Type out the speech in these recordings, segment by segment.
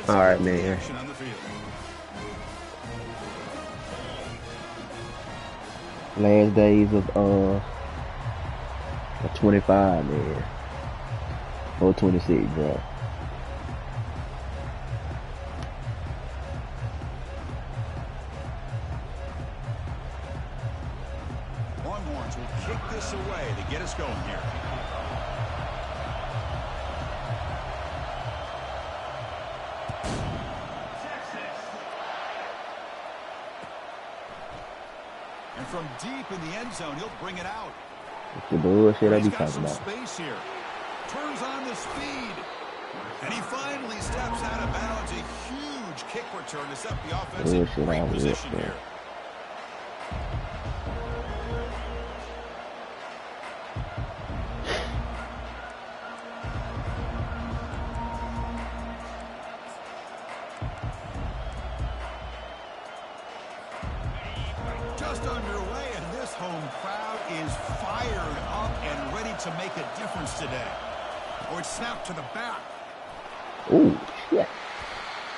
All right, man. Last days of 25, man. Or 26, bro. Longhorns will kick this away to get us going here. And from deep in the end zone, he'll bring it out. It's the bullshit I be He's got talking some about. space here. Turns on the speed. And he finally steps out of bounds. A huge kick return to set the offense in great position here. Just underway, and this home crowd is fired up and ready to make a difference today. Or it's snapped to the back. Ooh, shit.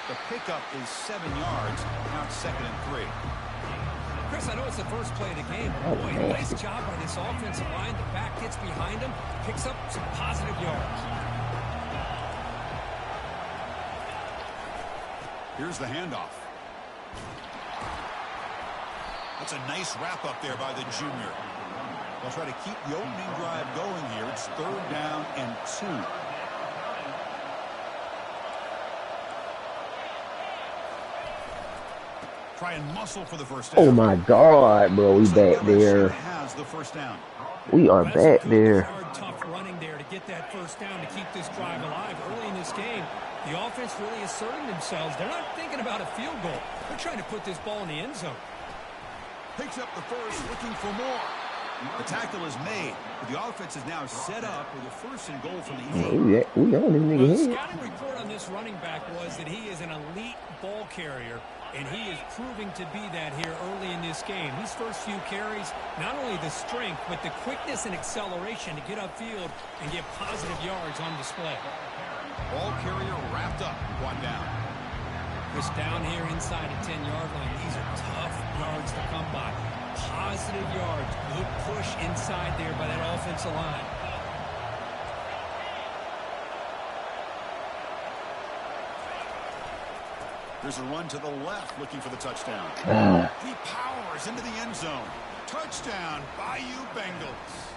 The pickup is 7 yards. Now it's 2nd and 3. Chris, I know it's the first play of the game. Boy, nice job by this offensive line. The back gets behind him, picks up some positive yards. Here's the handoff. That's a nice wrap up there by the junior. They'll try to keep the opening drive going here. It's 3rd down and 2. Try and muscle for the first down. Oh my God, bro, we back there. Has the first down. We are back there. Hard, tough running there to get that first down to keep this drive alive. Early in this game, the offense really asserting themselves. They're not thinking about a field goal. They're trying to put this ball in the end zone. Picks up the first, looking for more. The tackle is made, but the offense is now set up with a 1st and goal from the 8. We on this nigga The head. scouting report on this running back was that he is an elite ball carrier, and he is proving to be that here early in this game. These first few carries, not only the strength, but the quickness and acceleration to get upfield and get positive yards on display. Ball carrier wrapped up, one down. This down here inside the 10-yard line, these are tough yards to come by. Positive yards, good push inside there by that offensive line. There's a run to the left, looking for the touchdown. He powers into the end zone. Touchdown, Bayou Bengals.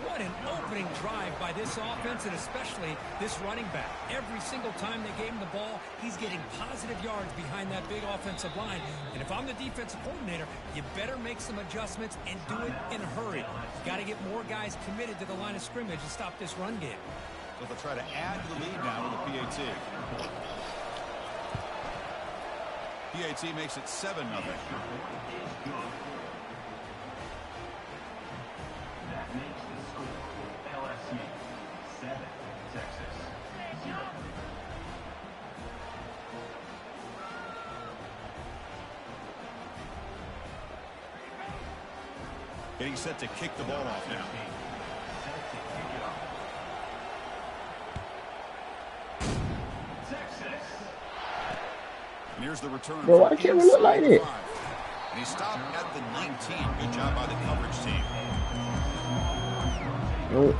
What an opening drive by this offense, and especially this running back. Every single time they gave him the ball, he's getting positive yards behind that big offensive line. And if I'm the defensive coordinator, you better make some adjustments and do it in a hurry. You got to get more guys committed to the line of scrimmage and stop this run game. So they'll try to add to the lead now with the PAT. PAT makes it 7-0. That makes the score LSU 7, Texas 0. Getting set to kick the ball off now. And here's the return. Bro, why can't we look like that? And he stopped at the 19. Good job by the coverage team. Oh.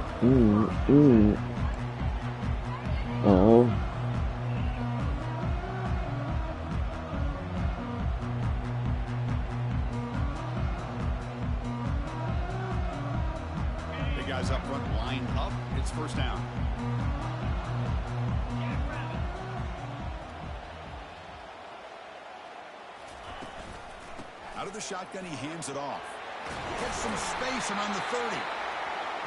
Big guys up front, line up. It's 1st down. Out of the shotgun, he hands it off. Gets some space around the 30.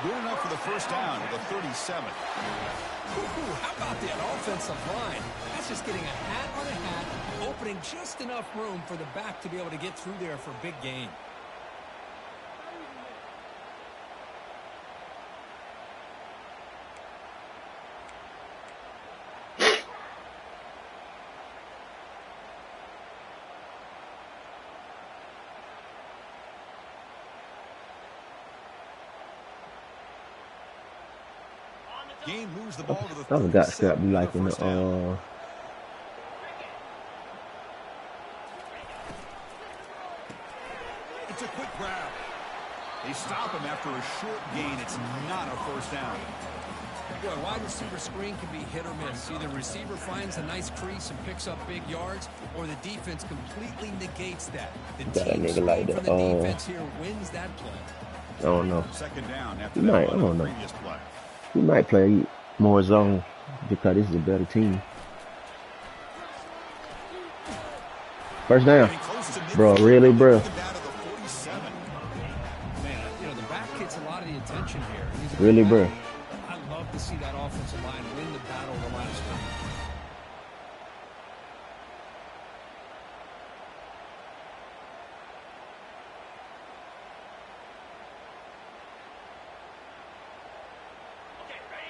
Good enough for the 1st down to the 37. How about that offensive line? That's just getting a hat on a hat, opening just enough room for the back to be able to get through there for a big gain. Game moves the ball to the I forgot Scrap be like in the It's a quick grab. They stop him after a short gain. It's not a first down. Boy, wide receiver screen can be hit or miss. Either receiver finds a nice crease and picks up big yards, or the defense completely negates that. The team screen from the defense here wins that play. I don't know. Second down after He might. I don't know. previous play. He might play more zone because this is a better team. First down. Bro, really, bro? Man, you know, the back gets a lot of the attention here. Really, bro? I love to see that offensive line win the battle of the line of scrimmage.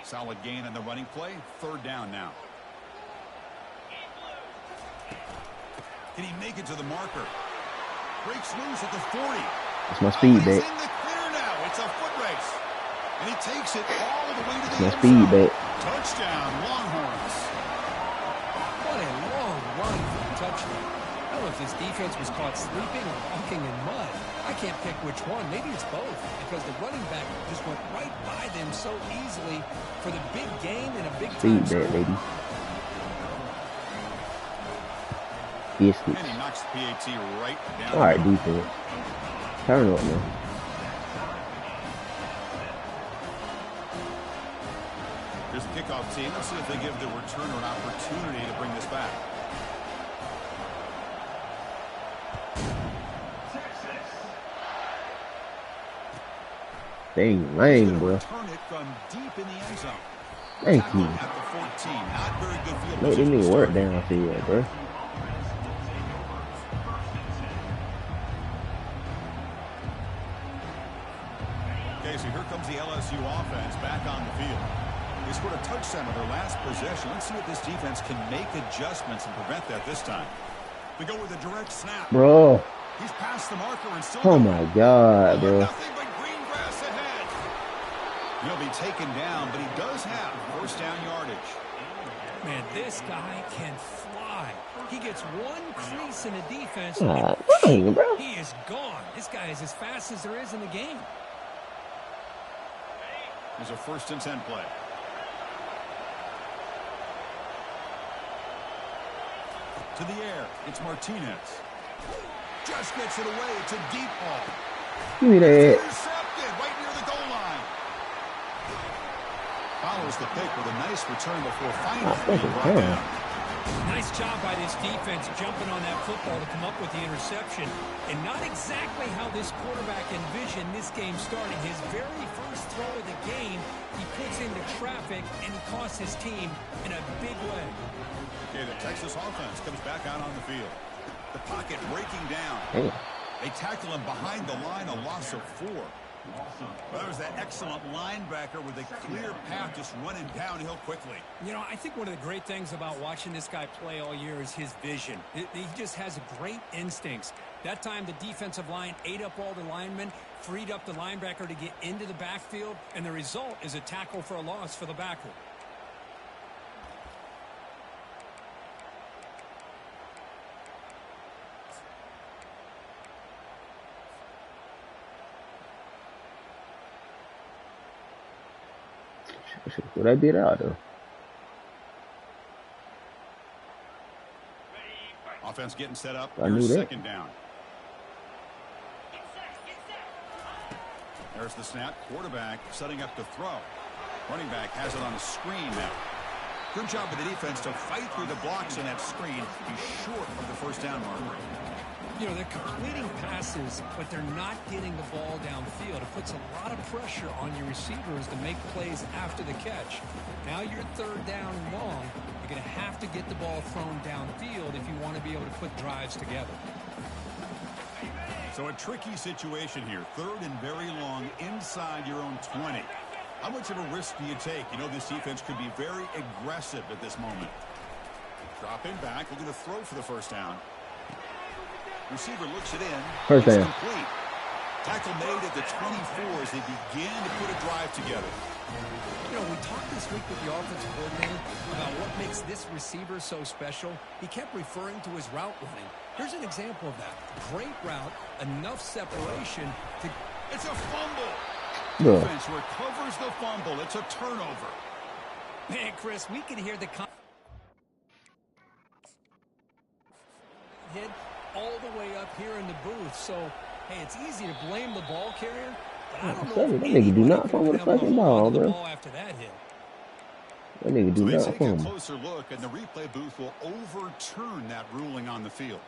Solid gain on the running play. Third down now. Can he make it to the marker? Breaks loose at the 40. That's my speed, He's back. in the clear now. It's a foot race. And he takes it all the way to the My end speed, zone. back. Touchdown, Longhorns. What a long run for the touchdown. I don't know if this defense was caught sleeping or walking in mud. I can't pick which one. Maybe it's both, because the running back just went right by them so easily for the big gain and a big time Speed, back, score. baby. Yes, And he knocks the PAT right down. all right, defense. Turn up, man. Here's the kickoff team. Let's see if they give the returner an opportunity to bring this back. Dang, lame, bro. Return it from deep in the end zone. Thank Tackle you. at the 14. Not very good field Make this position nigga work start. downfield, bro. Okay, so here comes the LSU offense back on the field. They scored a touchdown on their last possession. Let's see if this defense can make adjustments and prevent that this time. We go with a direct snap. Bro. He's past the marker and still. Oh, my God, bro. Nothing but green grass ahead. He'll be taken down, but he does have first down yardage. Man, this guy can fly. He gets one crease in the defense. Dang, bro. He is gone. This guy is as fast as there is in the game. There's a 1st and 10 play. To the air, it's Martinez. Just gets it away. It's a deep ball. Give me that. Intercepted right near the goal line. Follows the pick with a nice return before finally being brought down. Nice job by this defense jumping on that football to come up with the interception. And not exactly how this quarterback envisioned this game starting. His very first throw of the game, he puts into traffic, and he costs his team in a big way. Okay, the Texas offense comes back out on the field. The pocket breaking down. Damn. They tackle him behind the line, a loss of 4. Well, that was that excellent linebacker with a clear path just running downhill quickly. You know, I think one of the great things about watching this guy play all year is his vision. He just has great instincts. That time, the defensive line ate up all the linemen, freed up the linebacker to get into the backfield, and the result is a tackle for a loss for the backer. What I did out though. Offense getting set up. I knew Here's that. 2nd down. There's the snap. Quarterback setting up to throw. Running back has it on a screen now. Good job by the defense to fight through the blocks on that screen. He's short of the first down marker. You know, they're completing passes, but they're not getting the ball downfield. It puts a lot of pressure on your receivers to make plays after the catch. Now you're 3rd down and long. You're going to have to get the ball thrown downfield if you want to be able to put drives together. So a tricky situation here. 3rd and very long inside your own 20. How much of a risk do you take? You know, this defense could be very aggressive at this moment. Dropping back, looking to throw for the first down. Receiver looks it in. First It's down. complete. Tackle made at the 24 as they begin to put a drive together. You know, we talked this week with the offensive coordinator about what makes this receiver so special. He kept referring to his route running. Here's an example of that. Great route, enough separation to... It's a fumble. Yeah. Defense recovers the fumble. It's a turnover. Man, Chris, we can hear the... hit all the way up here in the booth. So, hey, it's easy to blame the ball carrier. But I don't know if That nigga do not fumble the fucking ball, bro. After that hit. That nigga do So not they take a fumble. closer look, and the replay booth will overturn that ruling on the field.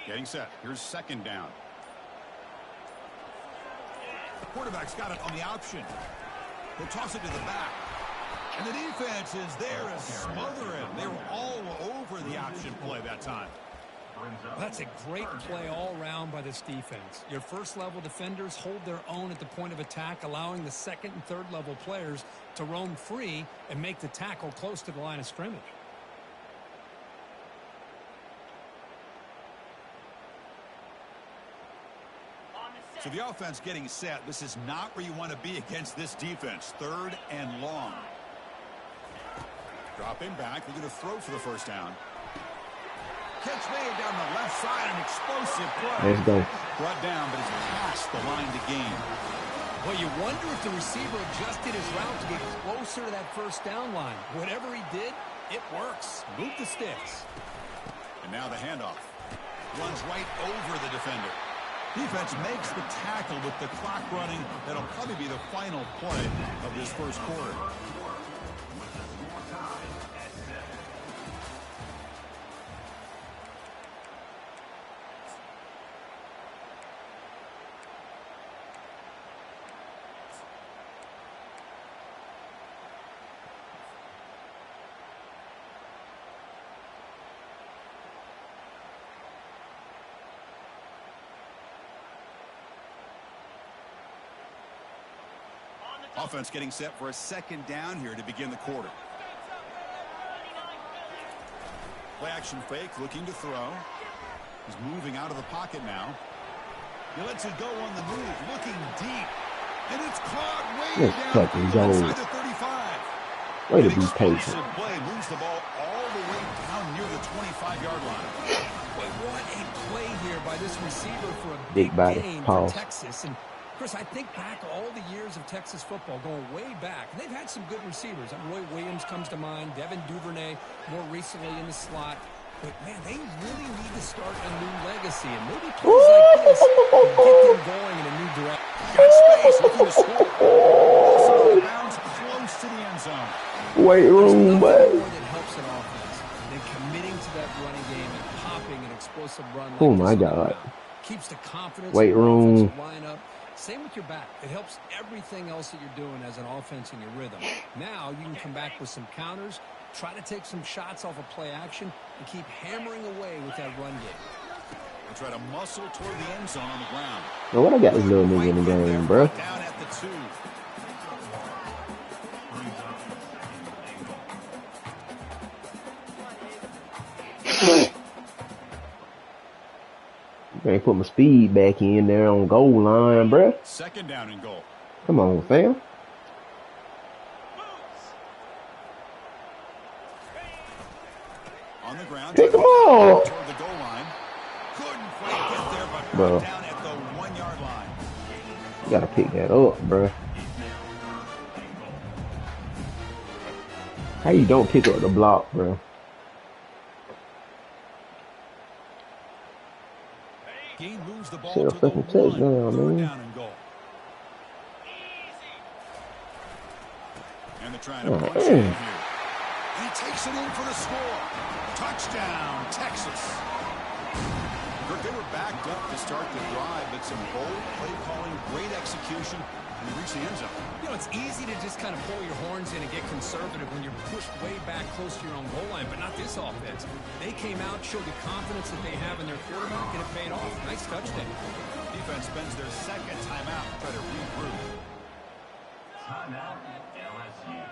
Getting set. Here's second down. The quarterback's got it on the option. He'll toss it to the back. And the defense is there to smother him. They were all over the option play that time. That's a great play all around by this defense. Your first-level defenders hold their own at the point of attack, allowing the second and third-level players to roam free and make the tackle close to the line of scrimmage. So the offense getting set. This is not where you want to be against this defense. Third and long. Dropping back. Looking to throw for the first down. Catch made down the left side. An explosive play. Let's go. Brought down, but it's past the line to gain. Well, you wonder if the receiver adjusted his route to get closer to that first down line. Whatever he did, it works. Move the sticks. And now the handoff. Runs right over the defender. Defense makes the tackle with the clock running. That'll probably be the final play of this first quarter. Offense getting set for a second down here to begin the quarter. Play action fake, looking to throw. He's moving out of the pocket now. He lets it go on the move, looking deep. And it's caught way down inside the 35. Way to be patient. Play moves the ball all the way down near the 25-yard line. But what a play here by this receiver for a Big body, gain pause. for Texas. And Chris, I think back all the years of Texas football, going way back. And they've had some good receivers. Roy Williams comes to mind, Devin Duvernay more recently in the slot. But, man, they really need to start a new legacy. And maybe plays like this will get them going in a new direction. Got space, looking to score. Also out of bounds, close to the end zone. Weight room, There's nothing boy. more that helps an offense than committing to that running game and popping an explosive run like Oh, this my on the God. ground. Keeps the confidence Weight of your room. offensive lineup. Same with your back. It helps everything else that you're doing as an offense in your rhythm. Now you can come back with some counters, try to take some shots off of play action, and keep hammering away with that run game. And try to muscle toward the end zone on the ground. Bro, what I got this little nigga in the game, bro? Down at the 2. Man, put my speed back in there on goal line, bro. Second down and goal. Come on, fam. On the ground. Pick 'em off. Toward the goal line. Couldn't quite get there, but Bro. brought down at the 1-yard line. You gotta pick that up, bro. How you don't pick up the block, bro? Gain moves the ball Shit, a to the fucking 1. touchdown, Third man. down and goal. And they're trying to Oh, punch it man. in here. He takes it in for the score. Touchdown, Texas. Kirk, they were backed up to start the drive, but some bold play calling, great execution, and they reached the end zone. You know, it's easy to just kind of pull your horns in and get conservative when you're pushed way back close to your own goal line, but not this offense. They came out, showed the confidence that they have in their quarterback, and it paid off. Nice touchdown. Defense spends their second timeout to try to regroup. Timeout, LSU.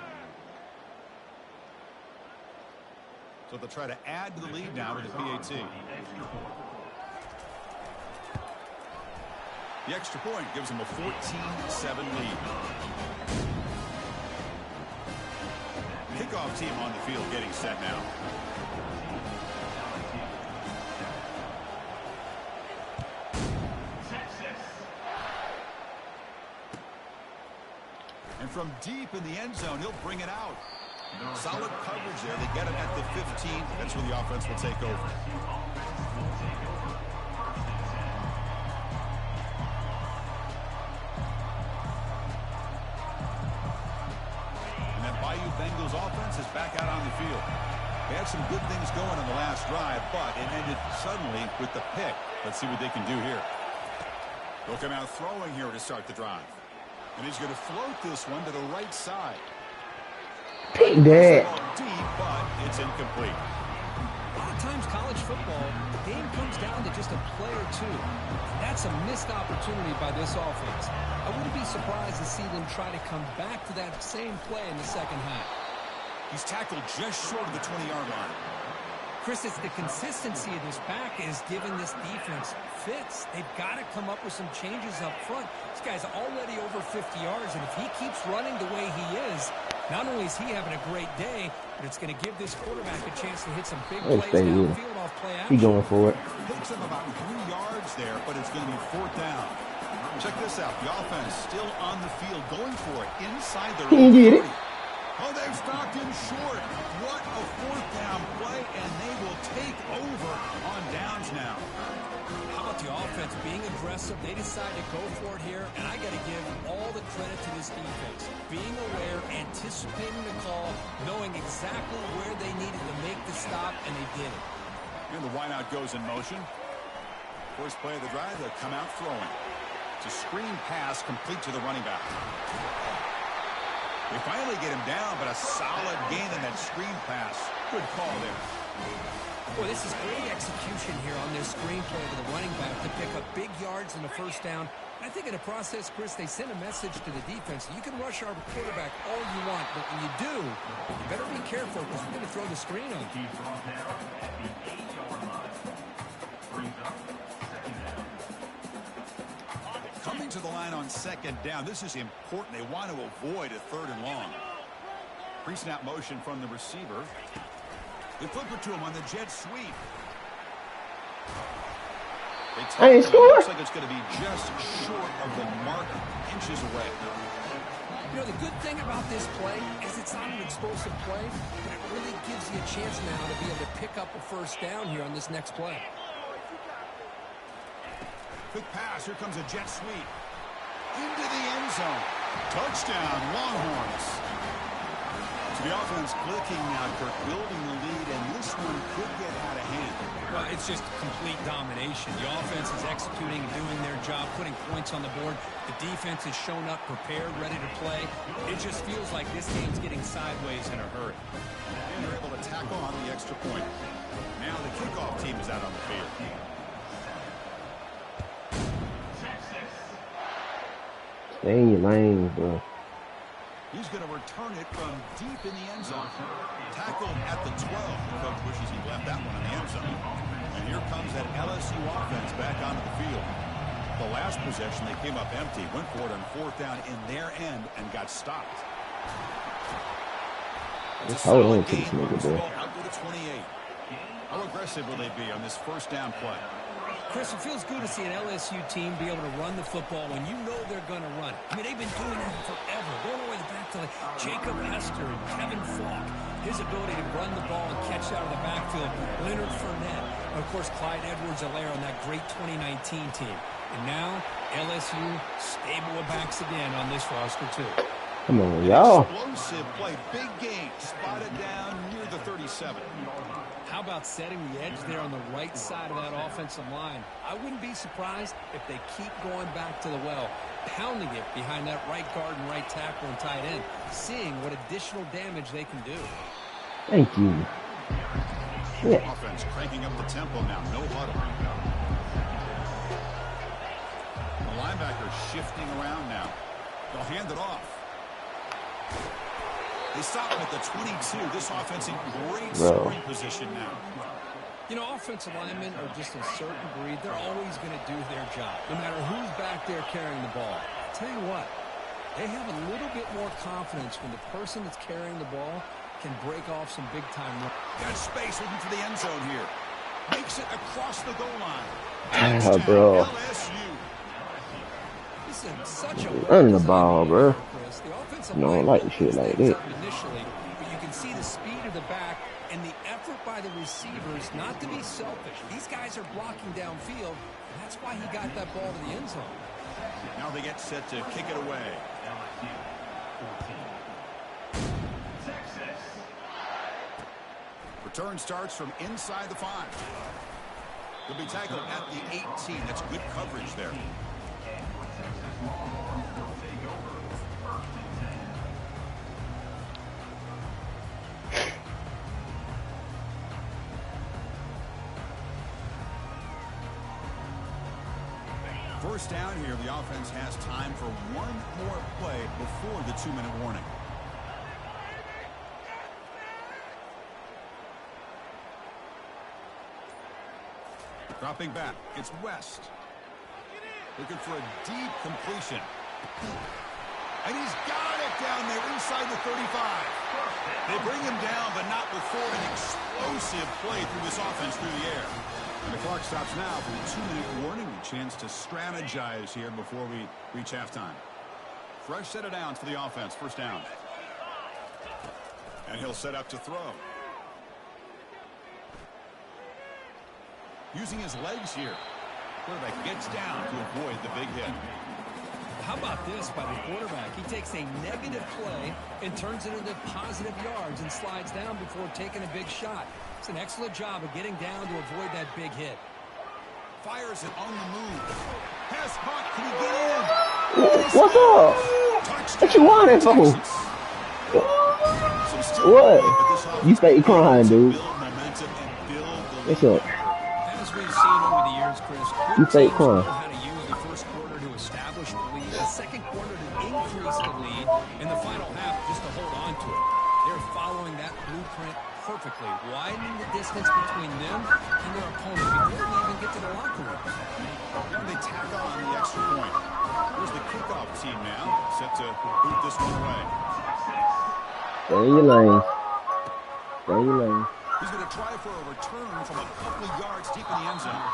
So they'll try to add to the lead now with the PAT. The extra point gives them a 14-7 lead. Kickoff team on the field getting set now. And from deep in the end zone, he'll bring it out. Solid coverage there. They get him at the 15. That's where the offense will take over. And that Bayou Bengals offense is back out on the field. They had some good things going on the last drive, but it ended suddenly with the pick. Let's see what they can do here. They'll come out throwing here to start the drive. And he's going to float this one to the right side. Pick that. Deep, but it's incomplete. A lot of times college football, the game comes down to just a play or two. That's a missed opportunity by this offense. I wouldn't be surprised to see them try to come back to that same play in the second half. He's tackled just short of the 20-yard line. Chris, it's the consistency of this back is giving this defense fits. They've got to come up with some changes up front. This guy's already over 50 yards, and if he keeps running the way he is, not only is he having a great day, but it's going to give this quarterback a chance to hit some big plays downfield off play action. He's going for it. Takes him about 3 yards there, but it's going to be 4th down. Check this out. The offense still on the field, going for it inside their own 30. Oh, they've stopped him short. What a 4th down play, and they will take over on downs now. How about the offense being aggressive? They decide to go for it here, and I got to give all the credit to this defense. Being aware, anticipating the call, knowing exactly where they needed to make the stop, and they did it. And the wideout goes in motion. First play of the drive, they'll come out throwing. It's a screen pass complete to the running back. They finally get him down, but a solid gain in that screen pass. Good call there. Boy, this is great execution here on this screen play to the running back to pick up big yards in the first down. I think in the process, Chris, they sent a message to the defense. You can rush our quarterback all you want, but when you do, you better be careful because we're going to throw the screen on you. Coming to the line on 2nd down. This is important. They want to avoid a 3rd and long. Pre-snap motion from the receiver. They flip it to him on the jet sweep. They looks like it's going to be just short of the mark, inches away. You know, the good thing about this play is it's not an explosive play, but it really gives you a chance now to be able to pick up a 1st down here on this next play. Quick pass. Here comes a jet sweep. Into the end zone. Touchdown, Longhorns. So the offense clicking now, Kirk, building the lead, and this one could get out of hand. Well, it's just complete domination. The offense is executing and doing their job, putting points on the board. The defense is shown up, prepared, ready to play. It just feels like this game's getting sideways in a hurry. And they're able to tackle on the extra point. Now the kickoff team is out on the field. Stay in your lane, bro. He's going to return it from deep in the end zone. Tackled at the 12. The coach wishes he left that one in the end zone. And here comes that LSU offense back onto the field. The last possession, they came up empty, went for it on 4th down in their end and got stopped. Just hold on to this nigga, bro. Out to the 28. How aggressive will they be on this 1st down play? Chris, it feels good to see an LSU team be able to run the football when you know they're going to run it. I mean, they've been doing that forever. Going all the way back to like Jacob Hester and Kevin Falk. His ability to run the ball and catch out of the backfield. Leonard Fournette. And, of course, Clyde Edwards-Helaire on that great 2019 team. And now, LSU stable of backs again on this roster, too. Come on, y'all. Explosive play. Big game. Spotted down near the 37. How about setting the edge there on the right side of that offensive line? I wouldn't be surprised if they keep going back to the well, pounding it behind that right guard and right tackle and tight end, seeing what additional damage they can do. Thank you. Yeah. Offense cranking up the tempo now. No huddle. The linebacker shifting around now. They'll hand it off. They stop him at the 22. This offense in great Bro. scoring position now. You know, offensive linemen are just a certain breed. They're always going to do their job, no matter who's back there carrying the ball. I'll tell you what, they have a little bit more confidence when the person that's carrying the ball can break off some big-time runs. Got space looking for the end zone here. Makes it across the goal line. Ah, bro. LSU. This is such a Running the ball, bro. Chris. The offensive No, I line like opens shit like things that. up initially, but you can see the speed of the back and the effort by the receivers not to be selfish. These guys are blocking downfield, and that's why he got that ball to the end zone. Now they get set to kick it away. Return starts from inside the 5. He'll be tackled at the 18. That's good coverage there. First down here, the offense has time for one more play before the 2-minute warning. Dropping back, it's West. Looking for a deep completion. And he's got it down there inside the 35. They bring him down, but not before an explosive play through this offense through the air. And the clock stops now for the 2-minute warning. A chance to strategize here before we reach halftime. Fresh set of downs for the offense. First down. And he'll set up to throw. Using his legs here. Quarterback gets down to avoid the big hit. How about this by the quarterback? He takes a negative play and turns it into positive yards and slides down before taking a big shot. It's an excellent job of getting down to avoid that big hit. Fires it on the move. Pass caught. Can he get in? What's up? Touchdown, What you wanted for? Texas. So still What? early, but this offense You stay crying, to dude. build momentum and build the What's lead. up? As we've seen over the years, Chris, You good fake teams crying. know how to use the first quarter to establish the lead, the second quarter to increase the lead, and the final half just to hold on to it. They're following that blueprint perfectly, widening the distance between them and their opponent before they even get to the locker room. And they tack on the extra point. Here's the kickoff team now, set to boot this one away. Stay in your lane. Stay in your lane. He's going to try for a return from a couple of yards deep in the end zone.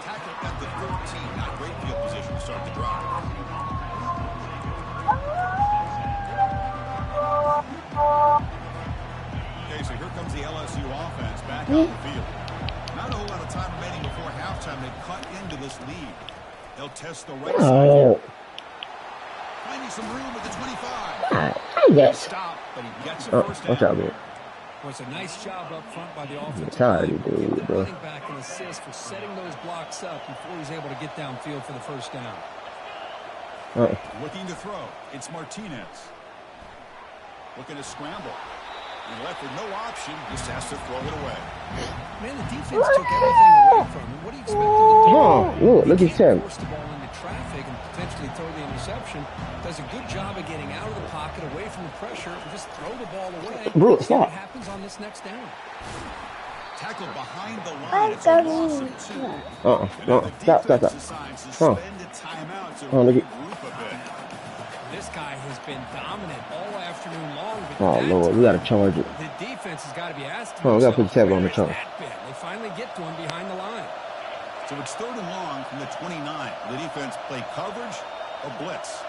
Tackle at the 13. Not great field position to start the drive. Okay, so here comes the LSU offense back on the field. Not a whole lot of time remaining before halftime. They cut into this lead. They'll test the right side here. Finding some room at the 25. Yes. Stop, but he gets a first Watch down. out, man. Well, it's a nice job up front by the offensive tired line. of you, Give dude, the bro. running back an assist for setting those blocks up before he's able to get downfield for the first down. Looking to throw. It's Martinez. Looking to scramble. He left with no option. Just has to throw it away. Man, the defense took everything away from him. What do you expect him to do? Oh, look He at can't him. force the ball into traffic and potentially throw the interception. Does a good job of getting out of the pocket, away from the pressure, and just throw the ball away. Bro, See what stop. happens on this next down. Tackle behind the line. It's a loss of 2. No, And the stop. defense decides to spend a timeout to Look at- regroup a bit. This guy has been dominant all afternoon long. But Oh, that Lord, we got to charge it. The defense has got to be asking Oh, we gotta put the themselves, tab on the where is tongue. that been? They finally get to him behind the line. So it's 3rd and long from the 29. The defense play coverage or blitz.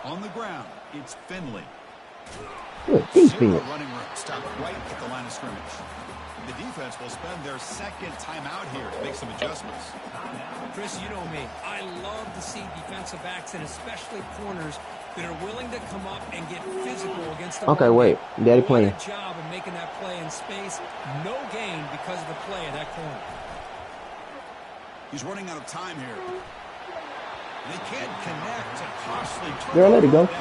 On the ground, it's Finley. Good Zero defense. running room. Stop right at the line of scrimmage. The defense will spend their second timeout here to make some adjustments. Chris, you know me. I love to see defensive backs and especially corners that are willing to come up and get physical against the Okay, run wait. game. Daddy What playing. a job of making that play in space. No gain because of the play of that corner. He's running out of time here. They can't connect to costly Girl, let it go. downs.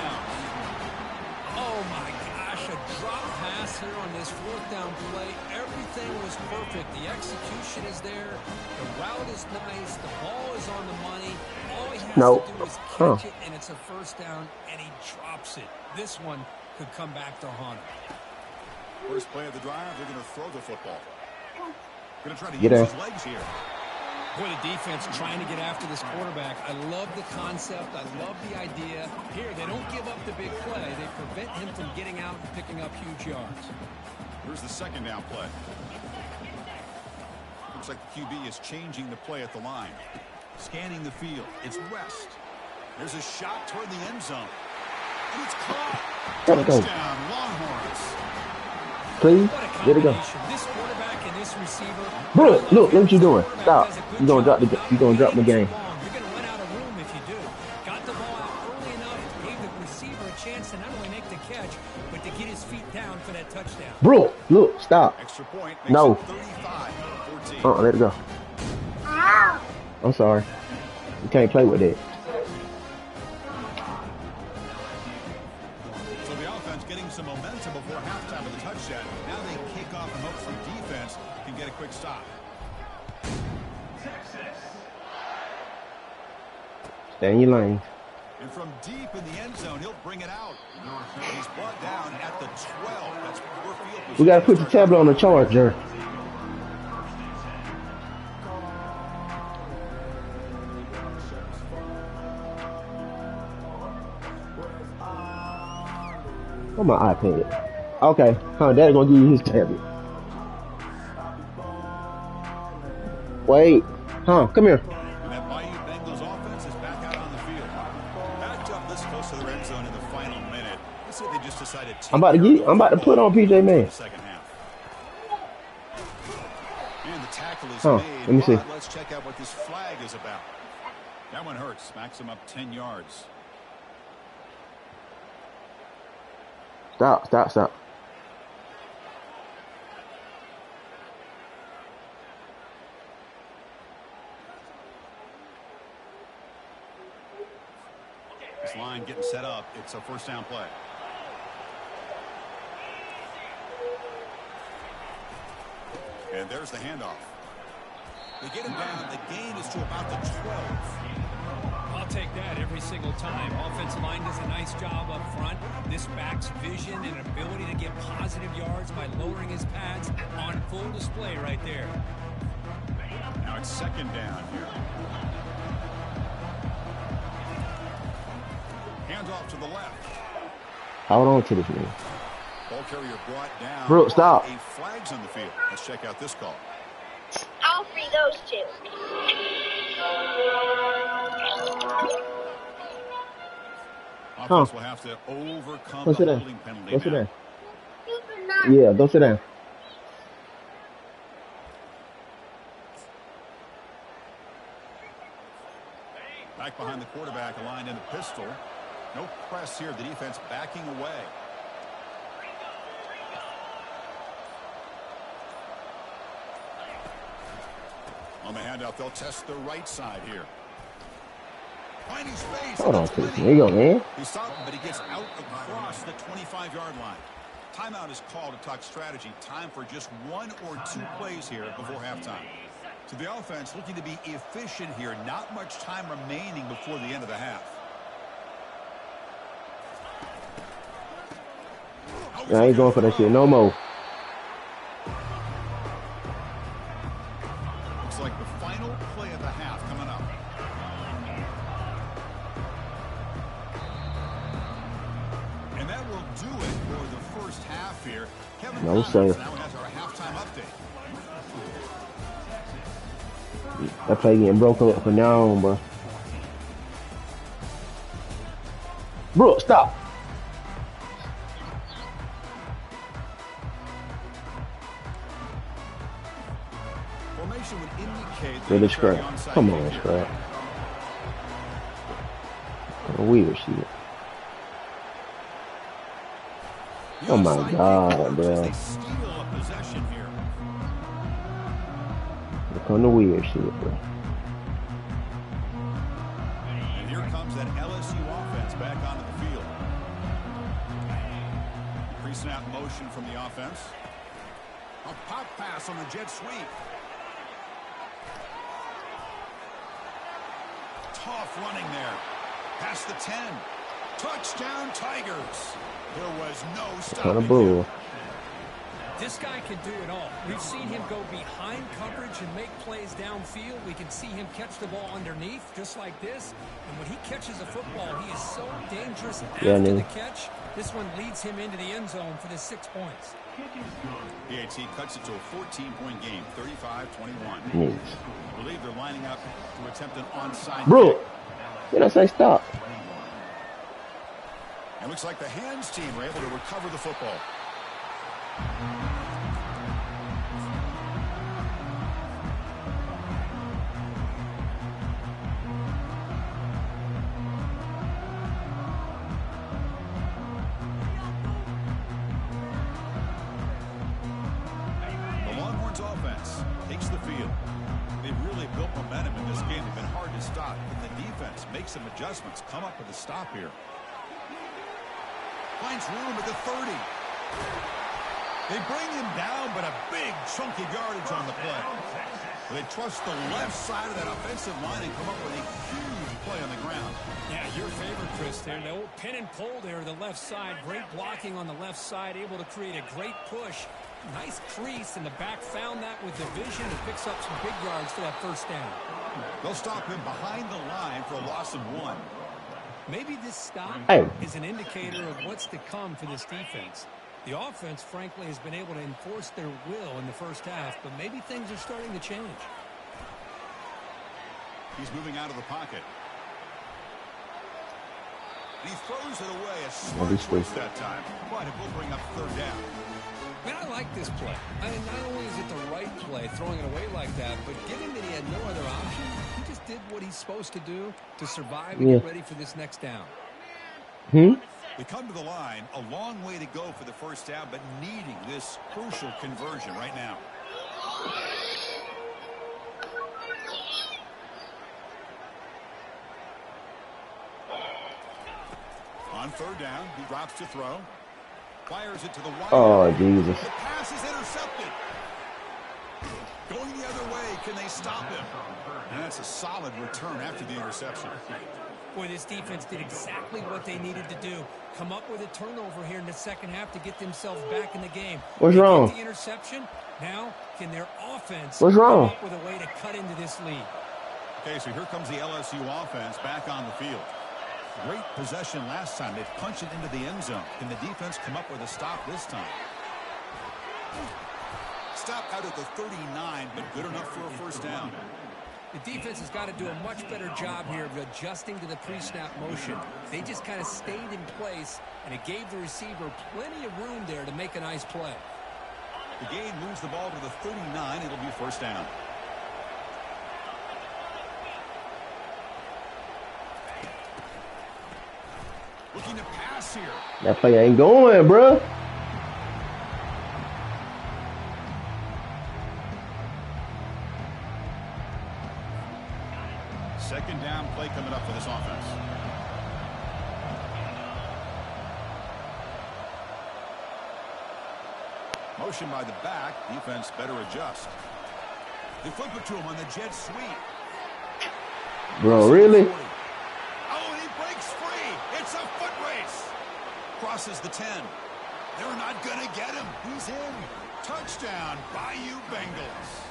Oh, my gosh. A drop pass here on this 4th down play. Everything was perfect. The execution is there. The route is nice. The ball is on the money. All he has No. to do is Huh. catch it, and it's a first down, and he drops it. This one could come back to haunt him. First play of the drive, they're going to throw the football. Going to try to Get use in. his legs here. Boy, the defense trying to get after this quarterback. I love the concept. I love the idea. Here, they don't give up the big play. They prevent him from getting out and picking up huge yards. Here's the second down play. Looks like the QB is changing the play at the line. Scanning the field. It's West. There's a shot toward the end zone. And it's caught. Gotta go. Touchdown, Longhorns. Please. What a There we go. combination. This quarterback and this receiver. Bro, look what you doing. Stop. You gonna drop the game. You gonna drop the game. You're going to run out of room if you do. Got the ball out early enough, gave the receiver a chance to not only make the catch, but to get his feet down for that touchdown. Bro, look, stop. Extra point makes No. it 35-14. Let it go. I'm sorry. You can't play with it. So the offense getting some momentum before halftime of the touchdown. Now they kick off and hopefully defense can get a quick stop. Stay in your lane. And from deep in the end zone, he'll bring it out. He's brought down at the 12. That's poor field position. We gotta put the tablet on the charger. On my iPad. Okay, Daddy gonna give you his tablet. Wait, come here. And that Bayou Bengals offense is back out on the field. Backed up this close to the red zone in the final minute. Let's see if they just decided to I'm about to put on PJ Man. the second half. And the tackle is Let me made. see. But let's check out what this flag is about. That one hurts. Smacks him up 10 yards. Stop. This line getting set up. It's a first down play. And there's the handoff. They get him down. The gain is to about the 12. I'll take that every single time. Offensive line does a nice job up front. This back's vision and ability to get positive yards by lowering his pads on full display right there. Now it's second down here. Hands off to the left. Hold on to this man. Ball carrier brought down. Bro, stop. 8 flags on the field. Let's check out this call. I'll free those two. Offense will have to overcome Go sit the down. holding penalty Go sit now. down. Yeah, go sit down. Back behind the quarterback, aligned in the pistol. No press here. The defense backing away. On the handout, they'll test the right side here. Finding space. Hold on to this. There you go, man. He stopped him, but he gets out across the 25-yard line. Timeout is called to talk strategy. Time for just 1 or 2 plays here before halftime. So the offense looking to be efficient here. Not much time remaining before the end of the half. I ain't going for that shit no more. Looks like the final play of the half coming up. And that will do it for the first half here. Kevin No, Connors sir. now has our halftime update. That play getting broken up from now on, bro. Bro, stop. Formation would indicate Really that they're scrap. onside Come kick on, here. scrap. Weird shit. The Oh my onside kick God, works bro. as they steal a possession here. Look on the weird shit, bro. And here comes that LSU offense back onto the field. Pre-snap motion from the offense. A pop pass on the jet sweep. Tough running there. Past the 10. Touchdown, Tigers. There was no stopping him. This guy can do it all. We've seen him go behind coverage and make plays downfield. We can see him catch the ball underneath, just like this. And when he catches a football, he is so dangerous after the catch. This one leads him into the end zone for the 6 points. PAT cuts it to a 14-point game, 35-21. I believe they're lining up to attempt an onside Bro, kick. did I say stop? It looks like the hands team were able to recover the football. The Longhorns offense takes the field. They've really built momentum in this game. They've been hard to stop. But the defense makes some adjustments, come up with a stop here. Finds room at the 30. They bring him down, but a big chunky yardage on the play. They trust the left side of that offensive line and come up with a huge play on the ground. Yeah, your favorite, Chris, there. The old pin and pull there, the left side. Great blocking on the left side, able to create a great push. Nice crease, and the back found that with the vision and picks up some big yards for that first down. They'll stop him behind the line for a loss of 1. Maybe this stop is an indicator of what's to come for this defense. The offense, frankly, has been able to enforce their will in the first half, but maybe things are starting to change. He's moving out of the pocket. And he throws it away. A smart twist that time, but it will bring up third down. Man, I like this play. I mean, not only is it the right play, throwing it away like that, but given that he had no other option, he just did what he's supposed to do to survive and get ready for this next down. We come to the line, a long way to go for the first down, but needing this crucial conversion right now. On third down, he drops to throw. Fires it to the wide. Oh, Jesus. The pass is intercepted. Going the other way, can they stop him? And that's a solid return after the interception. Boy, this defense did exactly what they needed to do. Come up with a turnover here in the second half to get themselves back in the game. What's wrong? The interception. Now, can their offense come up with a way to cut into this lead? Okay, so here comes the LSU offense back on the field. Great possession last time. They punched it into the end zone. Can the defense come up with a stop this time? Stop out at the 39, but good enough for a first down. The defense has got to do a much better job here of adjusting to the pre-snap motion. They just kind of stayed in place, and it gave the receiver plenty of room there to make a nice play. The game moves the ball to the 39. It'll be first down. Looking to pass here. That play ain't going, bro. Second down play coming up for this offense. Motion by the back. Defense better adjust. They flip it to him on the jet sweep. Bro, really? Oh, and he breaks free. It's a foot race. Crosses the 10. They're not going to get him. He's in. Touchdown, Bayou Bengals.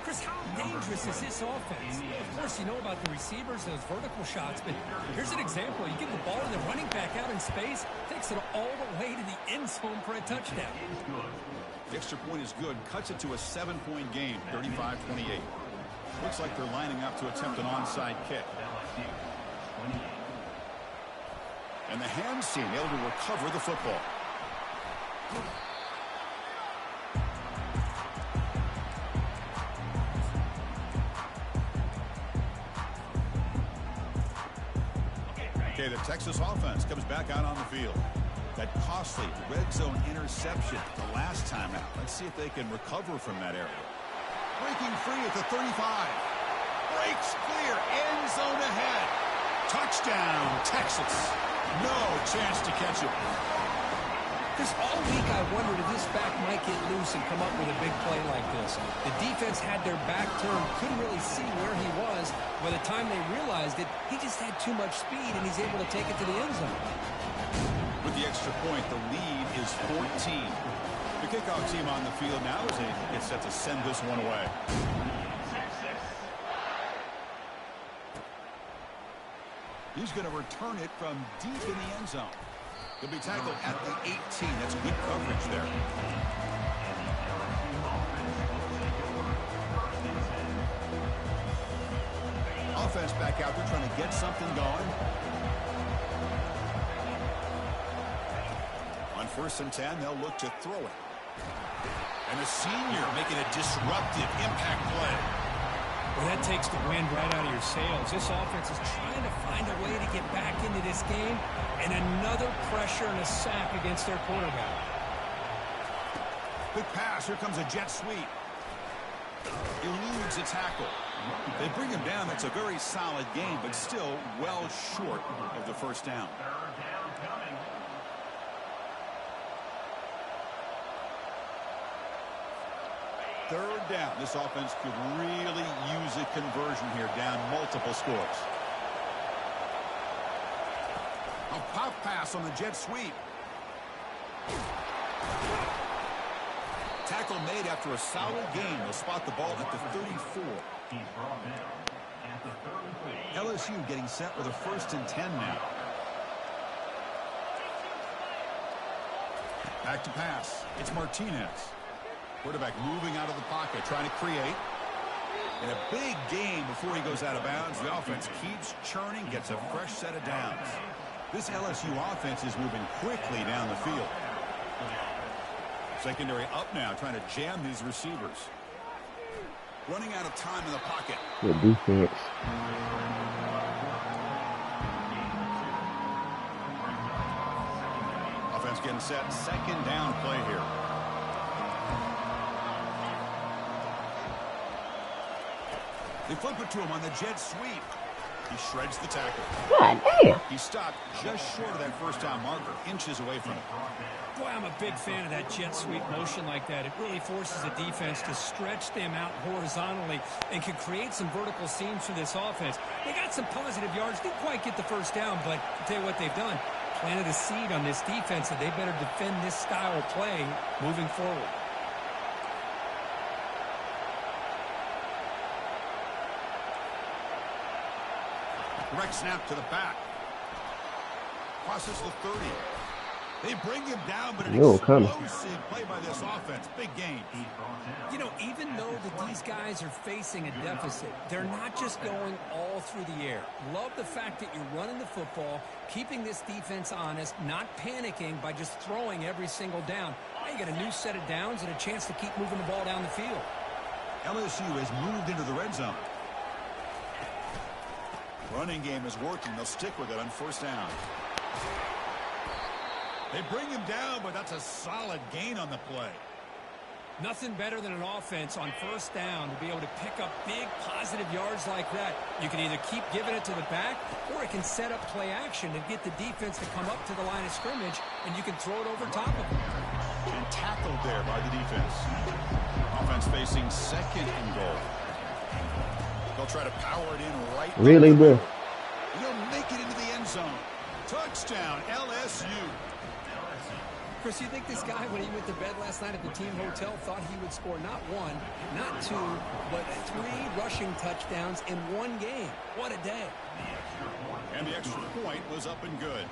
Chris, how dangerous is this offense? Of course, you know about the receivers, those vertical shots, but here's an example. You give the ball to the running back out in space, takes it all the way to the end zone for a touchdown. The extra point is good. Cuts it to a 7-point game, 35-28. Looks like they're lining up to attempt an onside kick. And the hands team able to recover the football. Okay, the Texas offense comes back out on the field. That costly red zone interception the last time out. Let's see if they can recover from that area. Breaking free at the 35. Breaks clear. End zone ahead. Touchdown, Texas. No chance to catch it. Because all week I wondered if this back might get loose and come up with a big play like this. The defense had their back turned, couldn't really see where he was. By the time they realized it, he just had too much speed, and he's able to take it to the end zone. With the extra point, the lead is 14. The kickoff team on the field now as they get set to send this one away. He's going to return it from deep in the end zone. He'll be tackled at the 18. That's good coverage there. Offense back out there trying to get something going. On 1st and 10, they'll look to throw it. And a senior making a disruptive impact play. Well, that takes the wind right out of your sails. This offense is trying to find a way to get back into this game, and another pressure and a sack against their quarterback. Good pass. Here comes a jet sweep. Eludes a tackle. They bring him down. That's a very solid game, but still well short of the first down. Third down. This offense could really use a conversion here, down multiple scores. A pop pass on the jet sweep. Tackle made after a solid game. They'll spot the ball at the 34. LSU getting set with a 1st and 10 now. Back to pass. It's Martinez. Quarterback moving out of the pocket, trying to create. And a big game before he goes out of bounds. The offense keeps churning, gets a fresh set of downs. This LSU offense is moving quickly down the field. Secondary up now, trying to jam these receivers. Running out of time in the pocket. Good defense. Offense getting set. 2nd down play here. They flip it to him on the jet sweep. He shreds the tackle. God damn. He stopped just short of that 1st down marker, inches away from it. Boy, I'm a big fan of that jet sweep motion like that. It really forces the defense to stretch them out horizontally and can create some vertical seams for this offense. They got some positive yards. Didn't quite get the 1st down, but I'll tell you what they've done. Planted a seed on this defense that they better defend this style of play moving forward. Direct snap to the back. Crosses the 30. They bring him down, but an explosive play by this offense. Big game. You know, even though these guys are facing a deficit, they're not just going all through the air. Love the fact that you're running the football, keeping this defense honest, not panicking by just throwing every single down. Now you got a new set of downs and a chance to keep moving the ball down the field. LSU has moved into the red zone. Running game is working. They'll stick with it on 1st down. They bring him down, but that's a solid gain on the play. Nothing better than an offense on 1st down to be able to pick up big positive yards like that. You can either keep giving it to the back, or it can set up play action and get the defense to come up to the line of scrimmage, and you can throw it over top of them. And tackled there by the defense. Offense facing 2nd and goal. They'll try to power it in right. Really, bro? He'll make it into the end zone. Touchdown, LSU. Chris, you think this guy, when he went to bed last night at the team hotel, thought he would score not 1, not 2, but 3 rushing touchdowns in one game? What a day. And the extra point was up and good.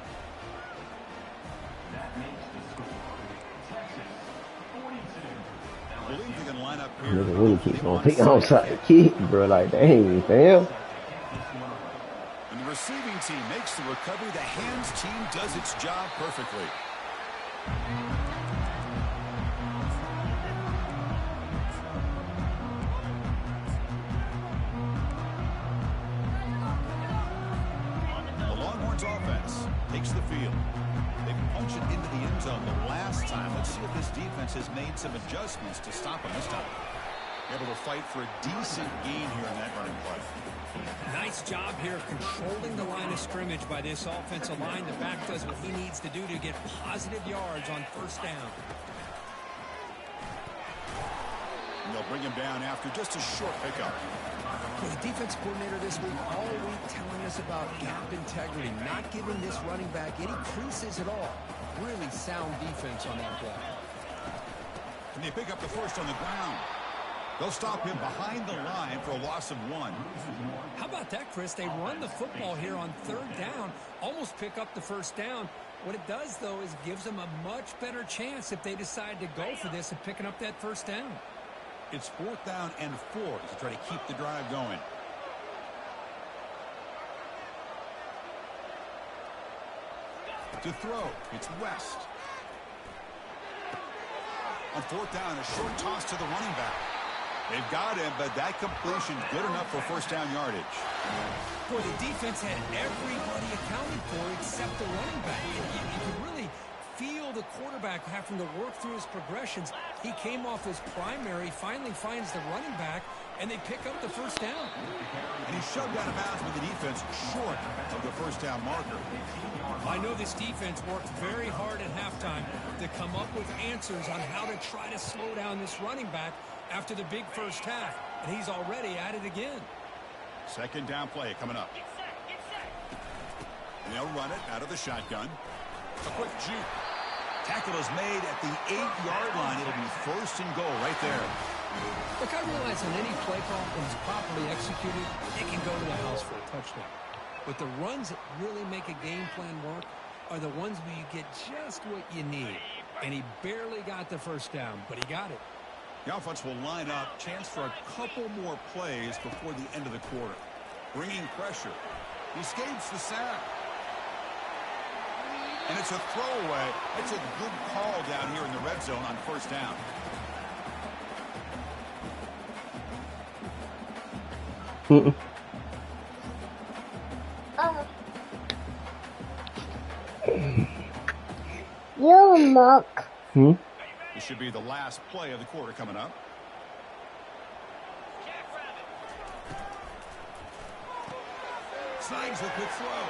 I believe they can line up here. Nigga really keeps on picking outside the kick, bro. Like, dang, fam. And the receiving team makes the recovery. The hands team does its job perfectly. The Longhorns offense takes the field. They punch it into the end zone the last time. Let's see if this defense has made some adjustments to stop them this time. Able to fight for a decent gain here in that running play. Nice job here of controlling the line of scrimmage by this offensive line. The back does what he needs to do to get positive yards on first down. And they'll bring him down after just a short pickup. Well, the defense coordinator this week all week telling us about gap integrity, not giving this running back any creases at all. Really sound defense on that play. And they pick up the first on the ground. They'll stop him behind the line for a loss of 1. How about that, Chris? They run the football here on third down, almost pick up the first down. What it does, though, is gives them a much better chance if they decide to go for this and picking up that first down. It's 4th down and 4 to try to keep the drive going. To throw, it's West. On 4th down, a short toss to the running back. They've got him, but that completion good enough for first down yardage. Boy, the defense had everybody accounted for except the running back. You could really feel the quarterback having to work through his progressions. He came off his primary, finally finds the running back, and they pick up the first down. And he shoved out of bounds with the defense short of the first down marker. I know this defense worked very hard at halftime to come up with answers on how to try to slow down this running back after the big first half, and he's already at it again. 2nd down play coming up. And they'll run it out of the shotgun. A quick juke. Tackle is made at the 8-yard line. It'll be 1st and goal right there. Look, I realize on any play call, when it's properly executed, it can go to the house for a touchdown. But the runs that really make a game plan work are the ones where you get just what you need. And he barely got the first down, but he got it. The offense will line up. Chance for a couple more plays before the end of the quarter. Bringing pressure. He escapes the sack. And it's a throwaway. It's a good call down here in the red zone on first down. You mock. This should be the last play of the quarter coming up. Snags a quick throw.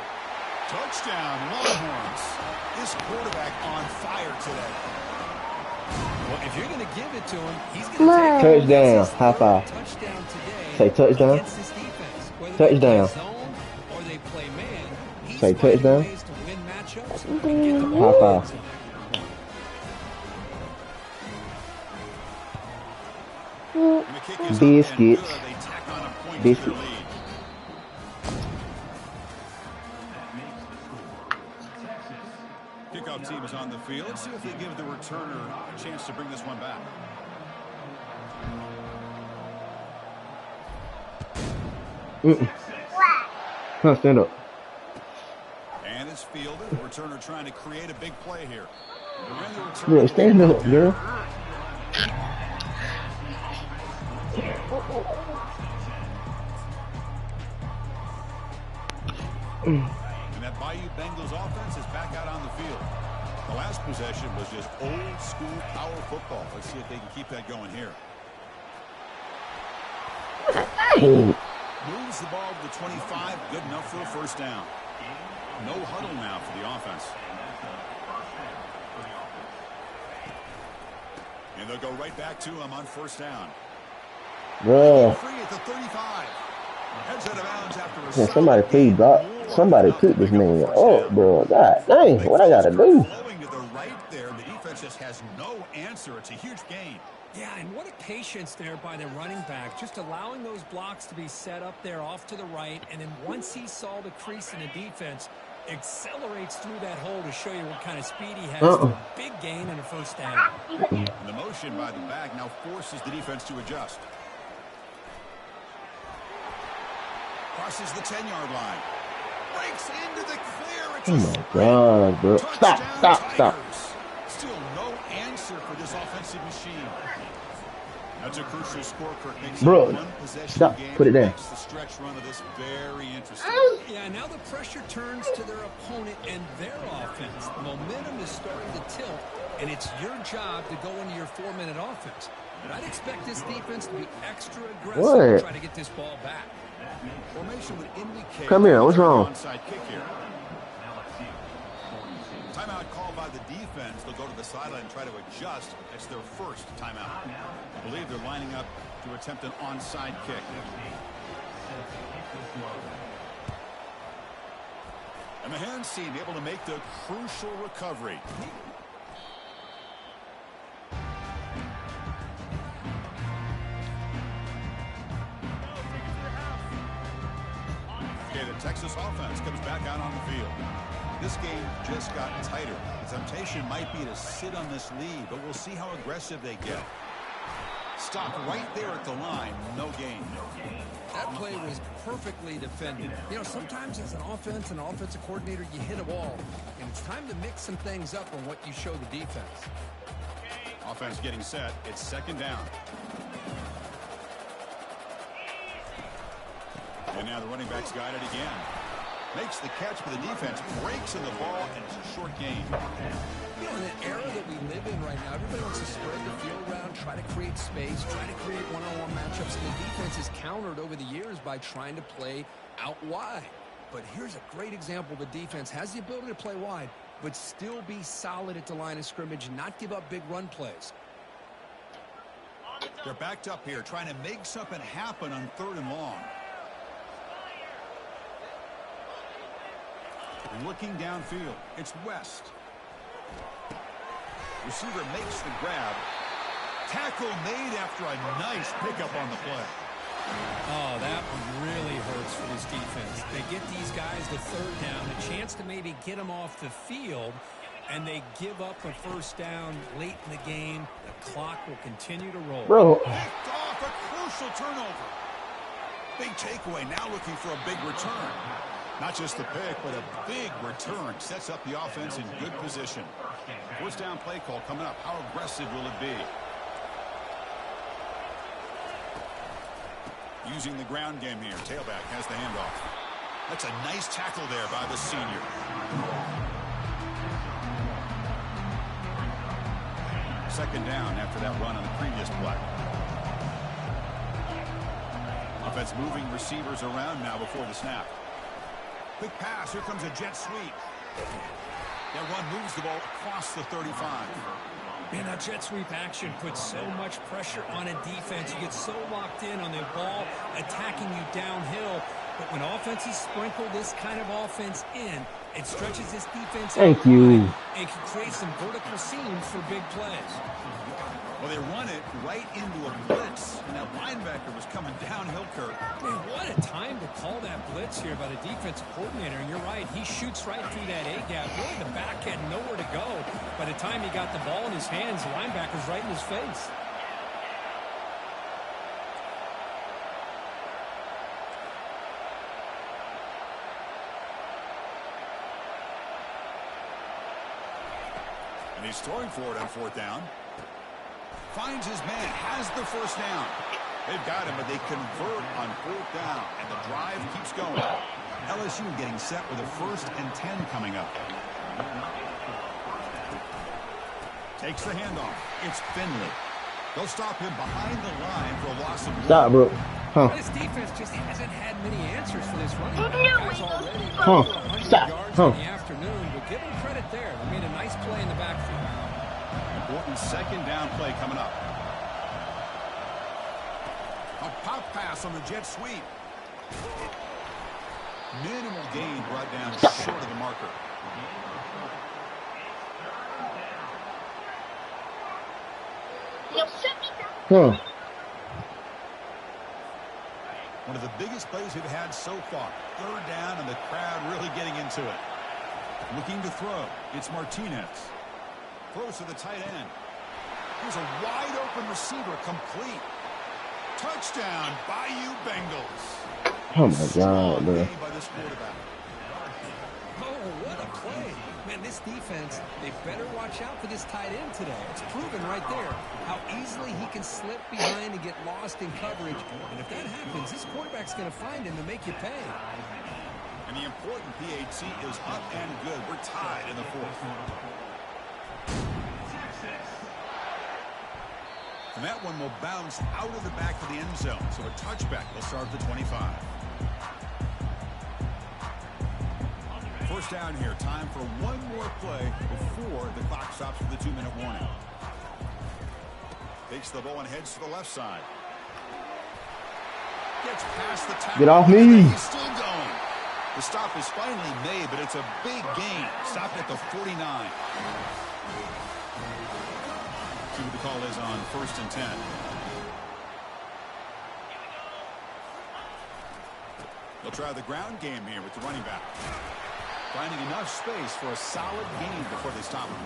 Touchdown, Longhorns. This quarterback on fire today. Well, if you're going to give it to him, he's going to take touchdown. High five. Touchdown today. Say touchdown. Against this defense. Whether Touchdown. They play zone or they play man, he's Say finding touchdown. ways to win matchups and get the ball High in the five. zone. And the kick is up and Biscuits. good. They tack on a point to Biscuits. their lead. Kickoff team is on the field. Let's see if they give the returner a chance to bring this one back. Huh, stand up. And it's fielded. The returner trying to create a big play here. And the returner Yeah, stand up, girl. And that Bayou Bengals offense is back out on the field. The last possession was just old school power football. Let's see if they can keep that going here. Moves the ball to the 25. Good enough for a first down. No huddle now for the offense. And they'll go right back to him on first down. Bro. Free at the 35. Heads out of bounds after a Yeah, solid somebody please gain. block. Somebody pick this man up, bro. God dang, what I gotta do? Flowing to the right there. The defense just has no answer. It's a huge gain. Yeah, and what a patience there by the running back, just allowing those blocks to be set up there off to the right, and then once he saw the crease in the defense, accelerates through that hole to show you what kind of speed he has for a big gain and a first down. And the motion by the back now forces the defense to adjust. Crosses the 10-yard line. Breaks into the clear. It's Oh a my sprint. God, bro. Touchdown, Stop. Tigers. Still no answer for this offensive machine. That's a crucial score, Kirk. Makes Bro, it a one-possession stop. game. Put it down. Makes the stretch run of this very interesting. Yeah, now the pressure turns to their opponent and their offense. The momentum is starting to tilt, and it's your job to go into your 4-minute offense. But I'd expect this defense to be extra aggressive to try to get this ball back. Formation would indicate Come here, what's wrong? onside kick here. Timeout called by the defense. They'll go to the sideline and try to adjust. It's their first timeout. I believe they're lining up to attempt an onside kick. And the hands team able to make the crucial recovery. Okay, the Texas offense comes back out on the field. This game just got tighter. The temptation might be to sit on this lead, but we'll see how aggressive they get. Stopped right there at the line. No gain. That play was perfectly defended. You know, sometimes as an offense and an offensive coordinator, you hit a wall. And it's time to mix some things up on what you show the defense. Offense getting set. It's second down. And now the running back's got it again. Makes the catch, but the defense breaks in the ball, and it's a short gain. You know, in the era that we live in right now, everybody wants to spread the field around, try to create space, try to create one-on-one matchups, and the defense is countered over the years by trying to play out wide. But here's a great example. The defense has the ability to play wide, but still be solid at the line of scrimmage, not give up big run plays. They're backed up here, trying to make something happen on 3rd and long. Looking downfield, it's West. Receiver makes the grab. Tackle made after a nice pickup on the play. Oh, that one really hurts for this defense. They get these guys the 3rd down, a chance to maybe get them off the field, and they give up a 1st down late in the game. The clock will continue to roll. Bro. Picked off a crucial turnover. Big takeaway, now looking for a big return. Not just the pick, but a big return. Sets up the offense in good position. 1st down play call coming up. How aggressive will it be? Using the ground game here. Tailback has the handoff. That's a nice tackle there by the senior. Second down after that run on the previous play. Offense moving receivers around now before the snap. Quick pass. Here comes a jet sweep. That run moves the ball across the 35. Man, that jet sweep action puts so much pressure on a defense. You get so locked in on the ball attacking you downhill. But when offenses sprinkle this kind of offense in, it stretches this defense out Thank you. and can create some vertical seams for big plays. Well, they run it right into a blitz, and that linebacker was coming downhill, Kurt. Man, what a time to call that blitz here by the defensive coordinator. And you're right, he shoots right through that A-gap. Really, the back had nowhere to go. By the time he got the ball in his hands, the linebacker's right in his face. And he's throwing for it on 4th down. Finds his man, has the 1st down. They've got him, but they convert on 4th down, and the drive keeps going. LSU getting set with a 1st and 10 coming up. Takes the handoff. It's Finley. They'll stop him behind the line for a loss of 1. Stop, bro. Huh. This defense just hasn't had many answers for this running back. Guys already Huh. over 100 Stop. yards Huh. in the afternoon, but give them credit there. They made a nice play in the backfield. Important 2nd down play coming up. A pop pass on the jet sweep. Minimal gain brought down short of the marker. Huh. One of the biggest plays we've had so far. 3rd down, and the crowd really getting into it. Looking to throw. It's Martinez. Throws to the tight end. Here's a wide-open receiver, complete. Touchdown, Bayou Bengals. Oh, my God, bro. By this quarterback. Oh, what a play. Man, this defense, they better watch out for this tight end today. It's proven right there how easily he can slip behind and get lost in coverage. And if that happens, this quarterback's going to find him and make you pay. And the important PAT is up and good. We're tied in the 4th. And that one will bounce out of the back of the end zone. So a touchback will start at the 25. First down here. Time for one more play before the clock stops for the 2-minute warning. Takes the ball and heads to the left side. Gets past the tackle. Get off me. He's still going. The stop is finally made, but it's a big gain. Stopped at the 49. See what the call is on 1st and 10. They'll try the ground game here with the running back. Finding enough space for a solid gain before they stop him.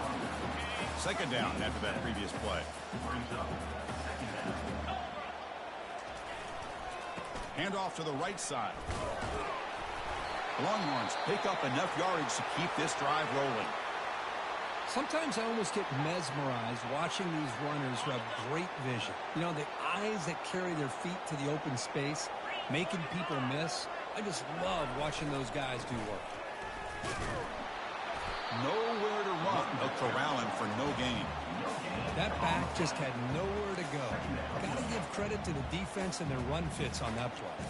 Second down after that previous play. Hand off to the right side. Longhorns pick up enough yardage to keep this drive rolling. Sometimes I almost get mesmerized watching these runners who have great vision. You know, the eyes that carry their feet to the open space, making people miss. I just love watching those guys do work. Nowhere to run. They'll corral him for no gain. That back just had nowhere to go. Got to give credit to the defense and their run fits on that play.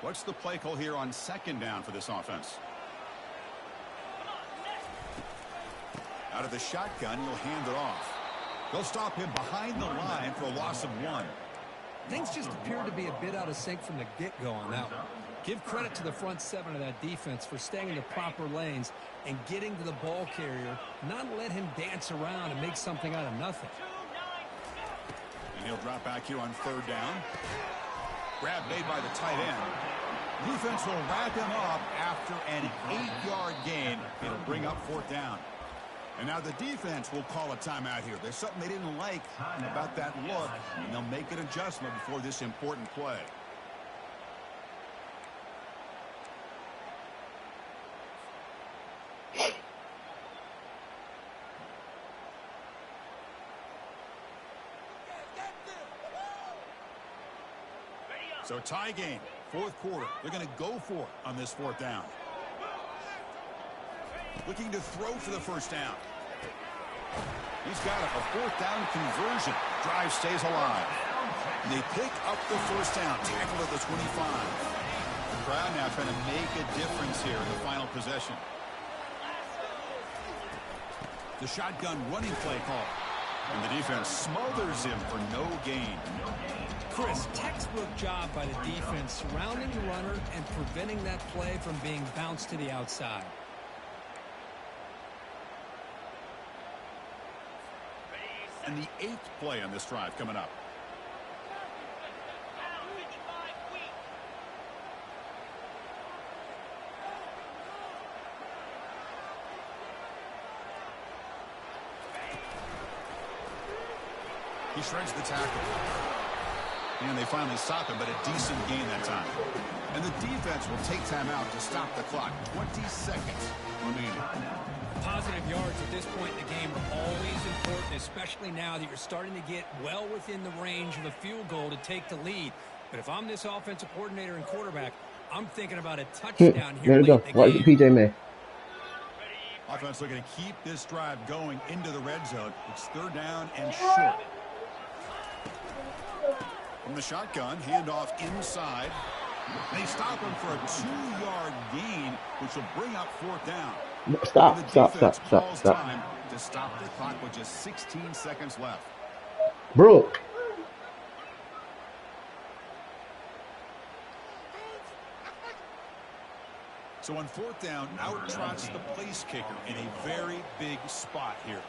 What's the play call here on second down for this offense? Out of the shotgun, he'll hand it off. They'll stop him behind the line for a loss of 1. Things just appear to be a bit out of sync from the get-go on that one. Give credit to the front 7 of that defense for staying in the proper lanes and getting to the ball carrier, not let him dance around and make something out of nothing. And he'll drop back here on 3rd down. Grab made by the tight end. Defense will wrap him up after an 8-yard gain. It'll bring up 4th down. And now the defense will call a timeout here. There's something they didn't like about that look, and they'll make an adjustment before this important play. So tie game, 4th quarter. They're going to go for it on this 4th down. Looking to throw for the first down. He's got a 4th down conversion. Drive stays alive. And they pick up the first down. Tackled at the 25. The crowd now trying to make a difference here in the final possession. The shotgun running play call. And the defense smothers him for no gain. Chris, textbook job by the defense surrounding the runner and preventing that play from being bounced to the outside. And the 8th play on this drive coming up. He shreds the tackle. And they finally stop him, but a decent gain that time. And the defense will take time out to stop the clock. 20 seconds remaining. Positive yards at this point in the game are always important, especially now that you're starting to get well within the range of a field goal to take the lead. But if I'm this offensive coordinator and quarterback, I'm thinking about a touchdown here. There we go. Watch the PJ man. Offense looking to keep this drive going into the red zone. It's 3rd down and short. From the shotgun, handoff inside. They stop him for a 2-yard gain, which will bring up 4th down. Stop. Time to stop the clock with just 16 seconds left. Bro. So on 4th down, out trots the place kicker in a very big spot here.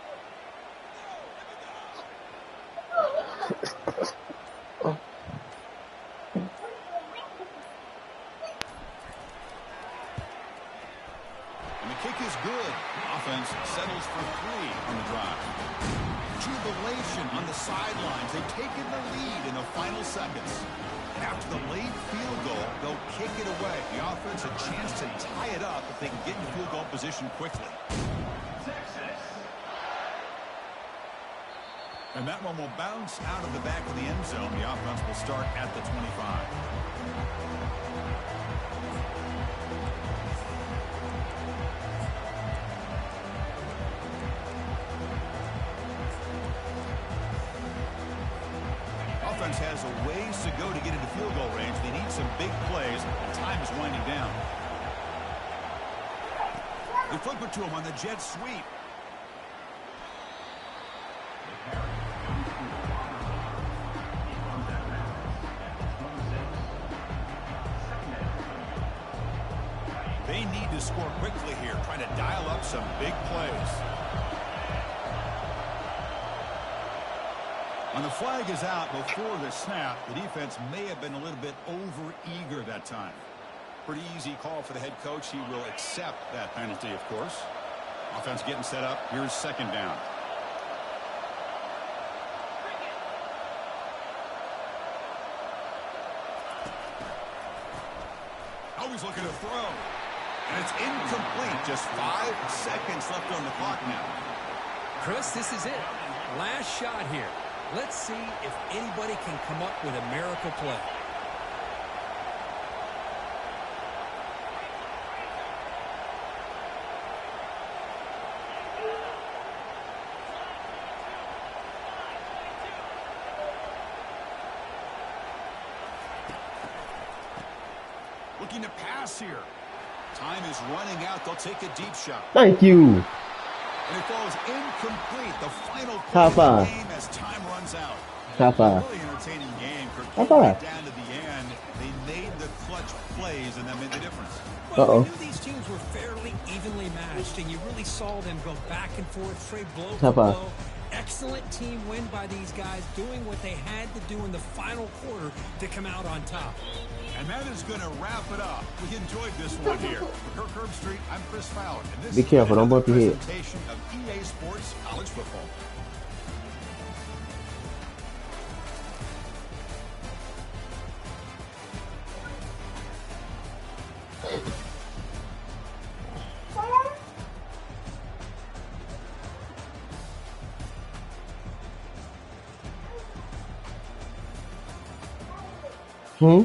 And the kick is good. Offense settles for 3 on the drive. Jubilation on the sidelines. They've taken the lead in the final seconds. And after the late field goal, they'll kick it away. The offense a chance to tie it up if they can get in field goal position quickly. And that one will bounce out of the back of the end zone. The offense will start at the 25. Offense has a ways to go to get into field goal range. They need some big plays, and time is winding down. They flip it to him on the jet sweep. They need to score quickly here, trying to dial up some big plays. When the flag is out before the snap, the defense may have been a little bit over-eager that time. Pretty easy call for the head coach. He will accept that penalty, of course. Offense getting set up. Here's second down. Always looking to throw. And it's incomplete. Just 5 seconds left on the clock now. Chris, this is it. Last shot here. Let's see if anybody can come up with a miracle play. Looking to pass here. Time is running out. They'll take a deep shot. Thank you. And it falls incomplete. The final High play of five. the game as time runs out. High five. Really entertaining game. High five. Down to the end, they made the clutch plays, and that made the difference. Well, we knew these teams were fairly evenly matched, and you really saw them go back and forth, trade blow for blow. Excellent team win by these guys, doing what they had to do in the final quarter to come out on top. And that is going to wrap it up. We enjoyed this one here. For Kirk Herbstreit, I'm Chris Fowler. And this Be careful, don't bump your head. presentation of EA Sports College Football. Hmm?